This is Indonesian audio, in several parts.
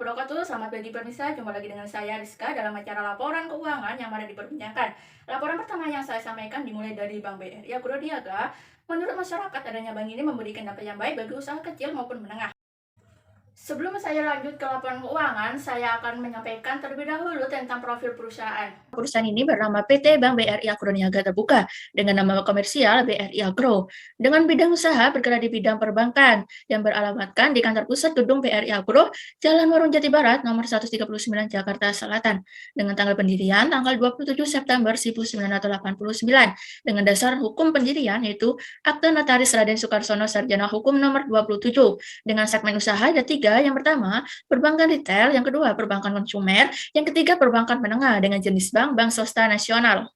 wabarakatuh. Selamat pagi pemirsa, jumpa lagi dengan saya Rizka dalam acara laporan keuangan yang mari diperbincangkan. Laporan pertama yang saya sampaikan dimulai dari Bank BRI Agro Niaga. Menurut masyarakat, adanya bank ini memberikan dampak yang baik bagi usaha kecil maupun menengah. Sebelum saya lanjut ke laporan keuangan, saya akan menyampaikan terlebih dahulu tentang profil perusahaan. Perusahaan ini bernama PT Bank BRI Agro Niaga Terbuka dengan nama komersial BRI Agro, dengan bidang usaha bergerak di bidang perbankan yang beralamatkan di kantor pusat gedung BRI Agro, Jalan Warung Jati Barat, nomor 139 Jakarta Selatan, dengan tanggal pendirian tanggal 27 September 1989, dengan dasar hukum pendirian yaitu Akta Notaris Raden Soekarsono Sarjana Hukum nomor 27, dengan segmen usaha ada 3. Yang pertama, perbankan retail, yang kedua, perbankan konsumer, yang ketiga, perbankan menengah dengan jenis bank swasta nasional.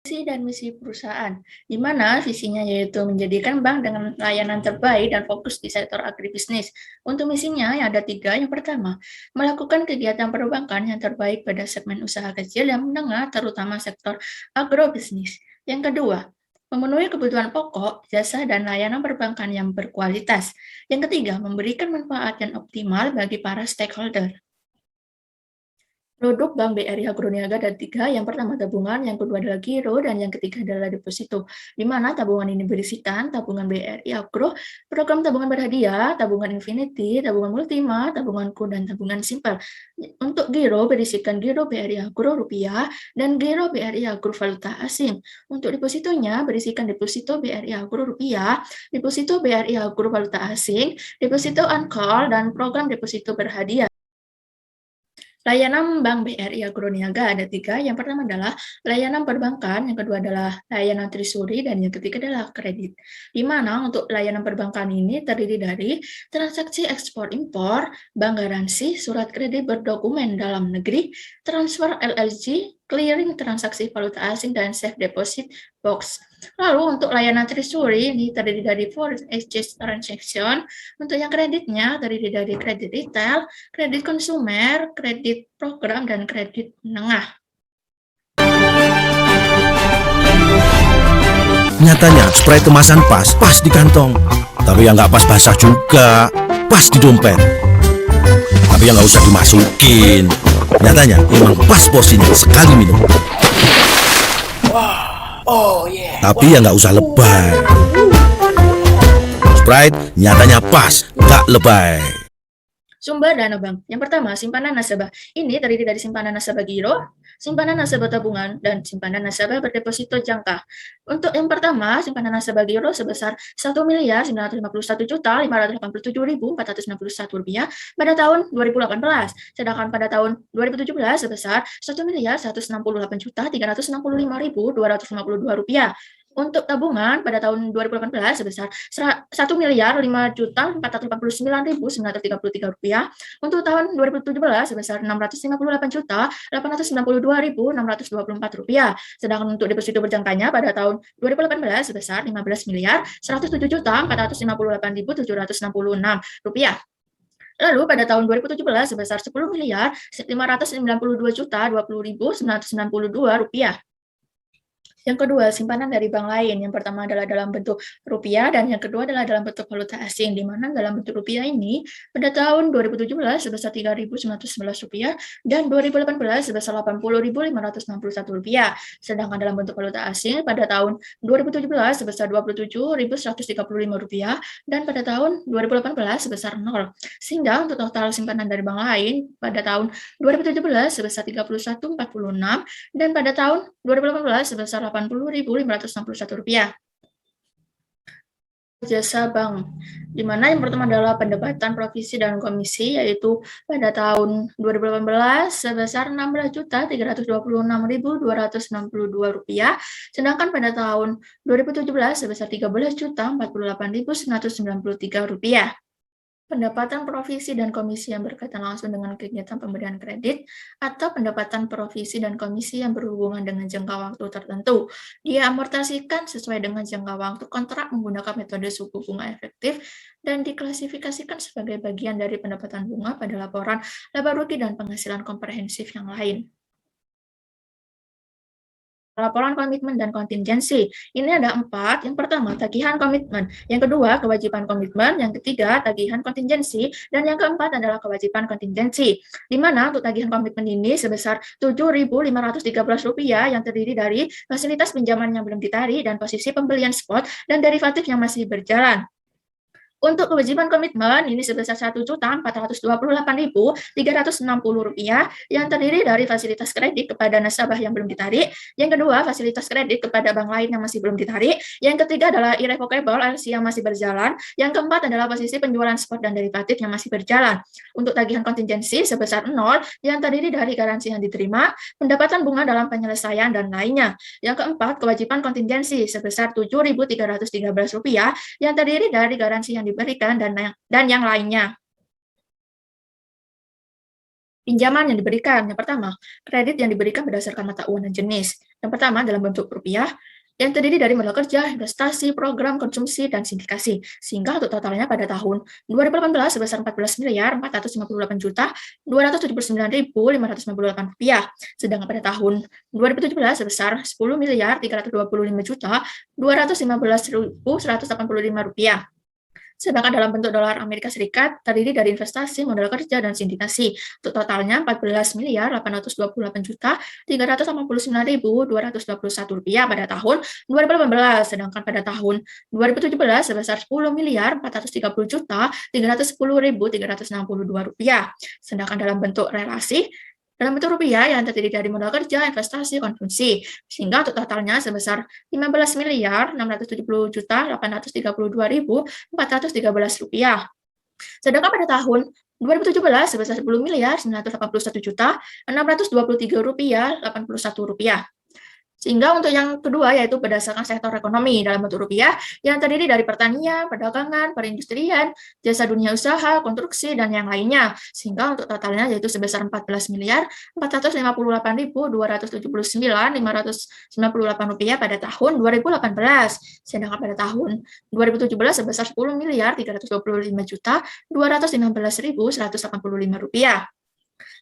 Visi dan misi perusahaan, di mana visinya yaitu menjadikan bank dengan layanan terbaik dan fokus di sektor agribisnis. Untuk misinya yang ada 3, yang pertama, melakukan kegiatan perbankan yang terbaik pada segmen usaha kecil dan menengah, terutama sektor agrobisnis. Yang kedua, memenuhi kebutuhan pokok, jasa, dan layanan perbankan yang berkualitas. Yang ketiga, memberikan manfaat yang optimal bagi para stakeholder. Produk Bank BRI Agro Niaga ada 3, yang pertama tabungan, yang kedua adalah giro, dan yang ketiga adalah deposito. Di mana tabungan ini berisikan tabungan BRI Agro, program tabungan berhadiah, tabungan infinity, tabungan multima, tabunganku, dan tabungan simpel. Untuk giro berisikan giro BRI Agro rupiah dan giro BRI Agro valuta asing. Untuk depositonya berisikan deposito BRI Agro rupiah, deposito BRI Agro valuta asing, deposito on call, dan program deposito berhadiah. Layanan Bank BRI Agro Niaga ada 3, yang pertama adalah layanan perbankan, yang kedua adalah layanan treasury, dan yang ketiga adalah kredit. Di mana untuk layanan perbankan ini terdiri dari transaksi ekspor-impor, bank garansi, surat kredit berdokumen dalam negeri, transfer LLC, clearing transaksi valuta asing, dan safe deposit box. Lalu untuk layanan treasury ini terdiri dari foreign exchange transaction. Untuk yang kreditnya terdiri dari kredit retail, kredit konsumer, kredit program, dan kredit menengah. Nyatanya, spray kemasan pas di kantong. Tapi yang nggak pas basah juga, pas di dompet. Tapi yang nggak usah dimasukin. Nyatanya, emang pas porsinya sekali minum. Tapi yang nggak usah lebay. Sprite nyatanya pas, nggak lebay. Sumber dana bank. Yang pertama, simpanan nasabah. Ini terdiri dari simpanan nasabah giro, simpanan nasabah tabungan, dan simpanan nasabah berdeposito jangka. Untuk yang pertama, simpanan nasabah giro sebesar Rp1.951.587.461 pada tahun 2018. Sedangkan pada tahun 2017 sebesar Rp1.168.365.252. Untuk tabungan pada tahun 2018 sebesar Rp1.589.933. Untuk tahun 2017 sebesar Rp658.892.624. Sedangkan untuk deposito berjangkanya pada tahun 2018 sebesar Rp15.107.458.766. Lalu pada tahun 2017 sebesar Rp10.592.020.992. Yang kedua, simpanan dari bank lain. Yang pertama adalah dalam bentuk rupiah, dan yang kedua adalah dalam bentuk valuta asing, di mana dalam bentuk rupiah ini pada tahun 2017 sebesar Rp3.911 dan 2018 sebesar Rp80.561. Sedangkan dalam bentuk valuta asing pada tahun 2017 sebesar Rp27.135 dan pada tahun 2018 sebesar 0. Sehingga untuk total simpanan dari bank lain pada tahun 2017 sebesar Rp31.46 dan pada tahun 2018 sebesar Rp80.561. Jasa bank, di mana yang pertama adalah pendapatan provisi dan komisi, yaitu pada tahun 2018 sebesar Rp16.326.262, sedangkan pada tahun 2017 sebesar Rp13.048.193. Pendapatan provisi dan komisi yang berkaitan langsung dengan kegiatan pemberian kredit atau pendapatan provisi dan komisi yang berhubungan dengan jangka waktu tertentu. Dia amortasikan sesuai dengan jangka waktu kontrak menggunakan metode suku bunga efektif dan diklasifikasikan sebagai bagian dari pendapatan bunga pada laporan laba rugi dan penghasilan komprehensif yang lain. Laporan komitmen dan kontingensi. Ini ada 4. Yang pertama, tagihan komitmen. Yang kedua, kewajiban komitmen. Yang ketiga, tagihan kontingensi. Dan yang keempat adalah kewajiban kontingensi. Di mana untuk tagihan komitmen ini sebesar Rp7.513 yang terdiri dari fasilitas pinjaman yang belum ditarik dan posisi pembelian spot dan derivatif yang masih berjalan. Untuk kewajiban komitmen ini sebesar Rp1.428.360 yang terdiri dari fasilitas kredit kepada nasabah yang belum ditarik, yang kedua fasilitas kredit kepada bank lain yang masih belum ditarik, yang ketiga adalah irrevocable LC yang masih berjalan, yang keempat adalah posisi penjualan spot dan derivatif yang masih berjalan. Untuk tagihan kontingensi sebesar 0 yang terdiri dari garansi yang diterima, pendapatan bunga dalam penyelesaian dan lainnya. Yang keempat, kewajiban kontingensi sebesar Rp7.313 yang terdiri dari garansi yang diberikan dan yang lainnya. Pinjaman yang diberikan. Yang pertama, kredit yang diberikan berdasarkan mata uang dan jenis. Yang pertama dalam bentuk rupiah, yang terdiri dari modal kerja, investasi, program, konsumsi, dan sindikasi. Sehingga untuk totalnya pada tahun 2018 sebesar Rp14.458.279.598. Sedangkan pada tahun 2017 sebesar Rp10.325.215.185. Sedangkan dalam bentuk dolar Amerika Serikat terdiri dari investasi, modal kerja, dan sindikasi. Untuk totalnya Rp14.828.389.221 pada tahun 2018. Sedangkan pada tahun 2017 sebesar Rp10.430.310.362. Sedangkan dalam bentuk relasi, dalam bentuk rupiah yang terdiri dari modal kerja, investasi, konsumsi, sehingga untuk totalnya sebesar Rp15.672.832.413. Sedangkan pada tahun 2017 sebesar Rp10.983.623.81. Sehingga untuk yang kedua yaitu berdasarkan sektor ekonomi dalam bentuk rupiah yang terdiri dari pertanian, perdagangan, perindustrian, jasa dunia usaha, konstruksi, dan yang lainnya. Sehingga untuk totalnya yaitu sebesar Rp14.458.279.598 pada tahun 2018. Sedangkan pada tahun 2017 sebesar Rp10.325.215.185.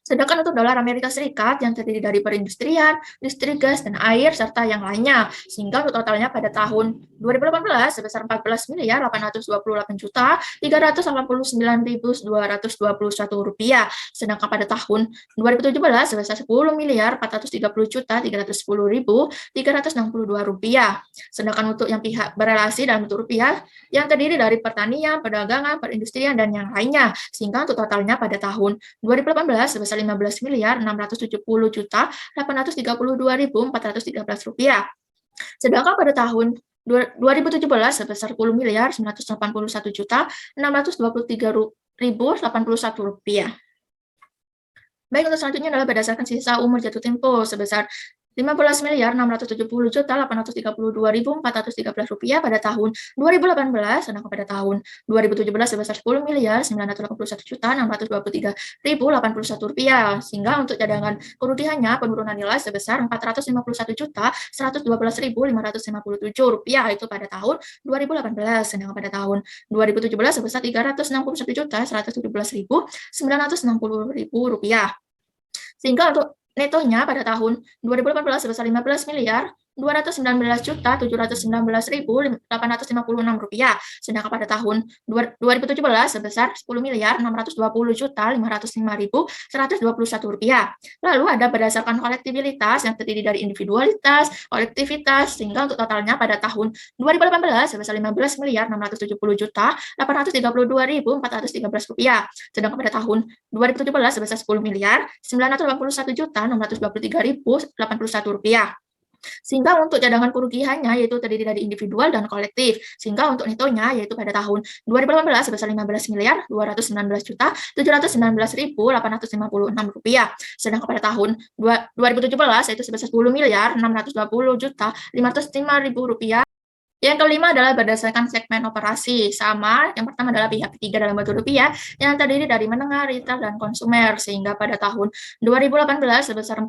Sedangkan untuk dolar Amerika Serikat yang terdiri dari perindustrian, listrik, gas, dan air, serta yang lainnya. Sehingga untuk totalnya pada tahun 2018 sebesar Rp14.828.289.221. Sedangkan pada tahun 2017 sebesar Rp10.430.362.362. Sedangkan untuk yang pihak berelasi dalam bentuk rupiah yang terdiri dari pertanian, perdagangan, perindustrian, dan yang lainnya. Sehingga untuk totalnya pada tahun 2018 sebesar Rp15.670.832.413. Sedangkan pada tahun 2017 sebesar Rp10.981.623.081. Baik, untuk selanjutnya adalah berdasarkan sisa umur jatuh tempo sebesar Rp15.670.832.413 pada tahun 2018, sedangkan pada tahun 2017 sebesar Rp10.981.623.081. Sehingga untuk cadangan kerugiannya penurunan nilai sebesar Rp451.112.557 itu pada tahun 2018, sedangkan pada tahun 2017 sebesar Rp361.117.960.000. Sehingga untuk netonya pada tahun 2018 sebesar Rp15.219.719.856. Sedangkan pada tahun 2017 sebesar Rp10.620.505.121. Lalu ada berdasarkan kolektibilitas yang terdiri dari individualitas, kolektivitas, sehingga untuk totalnya pada tahun 2018 sebesar Rp15.670.832.413. Sedangkan pada tahun 2017 sebesar Rp10.981.823.081. Sehingga untuk cadangan kerugiannya yaitu terdiri dari individual dan kolektif. Sehingga untuk netonya yaitu pada tahun 2018 sebesar Rp15.219.856. Sedangkan pada tahun 2017 yaitu sebesar Rp10.620.505.000. Yang kelima adalah berdasarkan segmen operasi. Sama, yang pertama adalah pihak ketiga dalam bentuk rupiah yang terdiri dari menengah, retail, dan konsumer. Sehingga pada tahun 2018 sebesar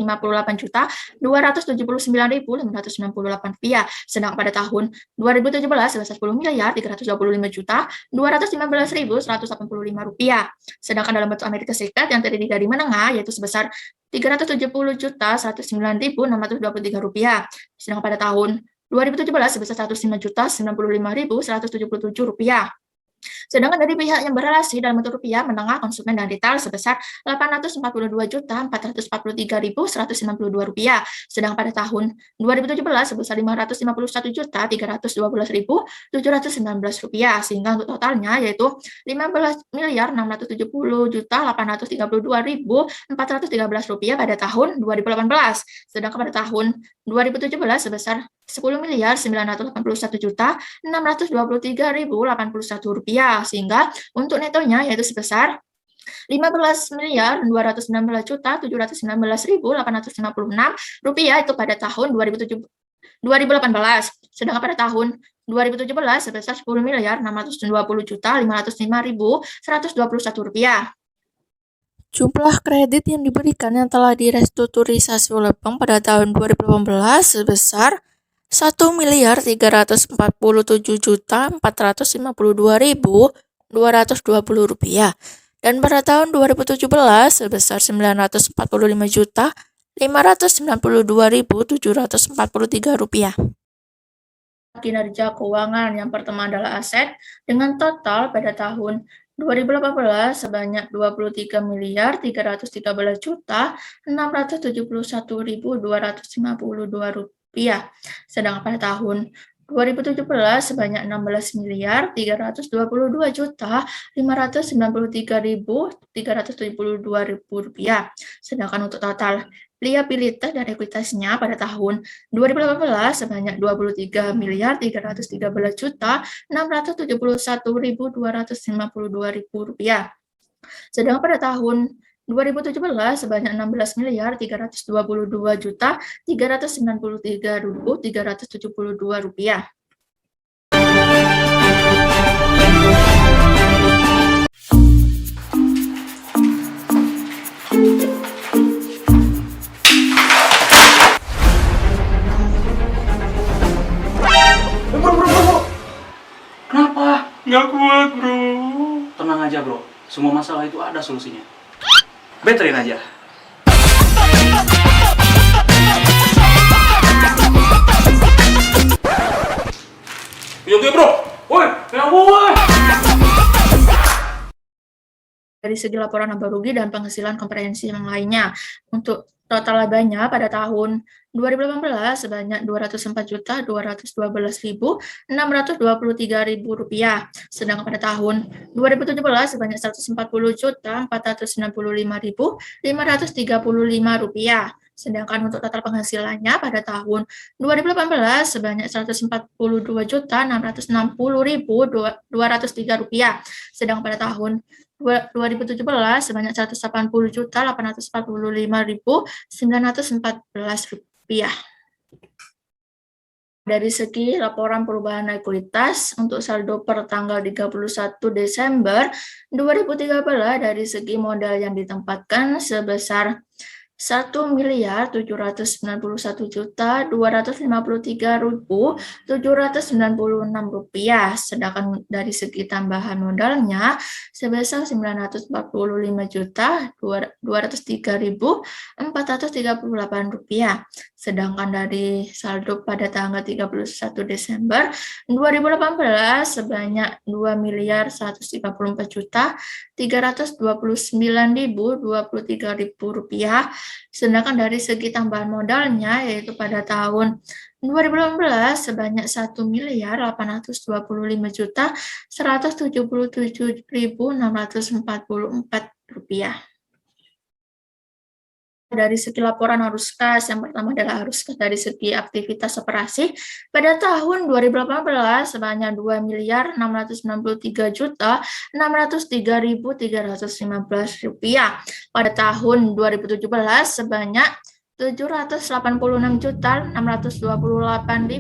Rp14.448.279.598. Sedangkan pada tahun 2017 sebesar Rp10.325.219.185. Sedangkan dalam bentuk Amerika Serikat yang terdiri dari menengah yaitu sebesar Rp370.109.623. Sedangkan pada tahun 2017 sebesar Rp105.095.177. Sedangkan dari pihak yang berrelasi dalam bentuk rupiah, menengah, konsumen, dan retail sebesar Rp842.443.192. Sedangkan pada tahun 2017 sebesar Rp551.719.719. Sehingga untuk totalnya yaitu Rp15.672.832.413 pada tahun 2018. Sedangkan pada tahun 2017 sebesar Rp10.981.623.081 sehingga untuk netonya yaitu sebesar Rp15.219.719.856 itu pada tahun 2018. Sedangkan pada tahun 2017 sebesar Rp10.620.505.121. Jumlah kredit yang diberikan yang telah direstrukturisasi oleh bank pada tahun 2018 sebesar Rp1.347.452.220 dan pada tahun 2017 sebesar Rp945.592.743. Kinerja keuangan yang pertama adalah aset dengan total pada tahun 2018 sebanyak Rp23.331.671.252. Sedangkan pada tahun 2017 sebanyak Rp16.322.593.372. Sedangkan untuk total liabilitas dan ekuitasnya pada tahun 2018 sebanyak Rp23.313.671.252. Sedangkan pada tahun 2017 sebanyak Rp16.322.393.372. Bro. Kenapa? Nggak kuat, bro. Tenang aja, bro. Semua masalah itu ada solusinya. Betterin aja. Yuk, bro. Woi, yang woi. Dari segi laporan laba rugi dan penghasilan komprehensif yang lainnya. Untuk total labanya pada tahun 2018 sebanyak Rp244.212.623.000. Sedangkan pada tahun 2017 sebanyak Rp140.495.535. Sedangkan untuk total penghasilannya pada tahun 2018 sebanyak Rp142.660.203. Sedangkan pada tahun 2017 sebanyak Rp180.845.914. Dari segi laporan perubahan ekuitas untuk saldo per tanggal 31 Desember 2013 dari segi modal yang ditempatkan sebesar Rp1.791.253.796. Sedangkan dari segi tambahan modalnya sebesar Rp945.203.438. Sedangkan dari saldo pada tanggal 31 Desember 2018 sebanyak Rp2.329.023.000. Sedangkan dari segi tambahan modalnya yaitu pada tahun 2018 sebanyak Rp1.827.177.644. Dari segi laporan arus kas, yang pertama adalah arus kas dari segi aktivitas operasi pada tahun 2018 sebanyak Rp2.693.603.315. Pada tahun 2017 sebanyak Rp786.628.632.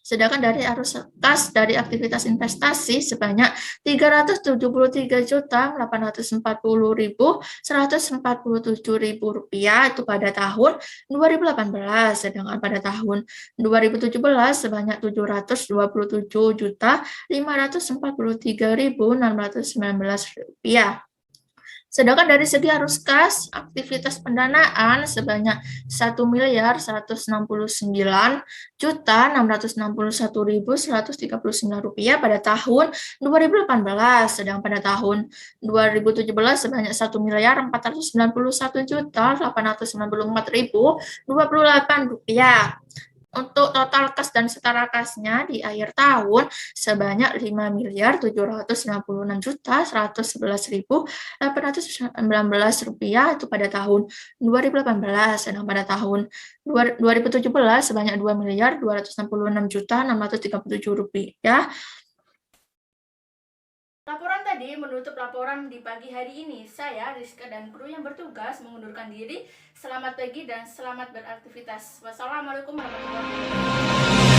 Sedangkan dari arus kas dari aktivitas investasi sebanyak Rp373.840.147.000 itu pada tahun 2018. Sedangkan pada tahun 2017 sebanyak Rp727.543.619. Sedangkan dari segi arus kas, aktivitas pendanaan sebanyak 1.669.661.139 rupiah pada tahun 2018. Sedang pada tahun 2017 sebanyak 1.491.894.028 rupiah. Untuk total kas dan setara kasnya di akhir tahun sebanyak 5.796.111.819 rupiah itu pada tahun 2018. Dan pada tahun 2017 sebanyak 2.266.637 rupiah. Laporan tadi menutup laporan di pagi hari ini. Saya, Rizka, dan kru yang bertugas mengundurkan diri. Selamat pagi dan selamat beraktivitas. Wassalamualaikum warahmatullahi wabarakatuh.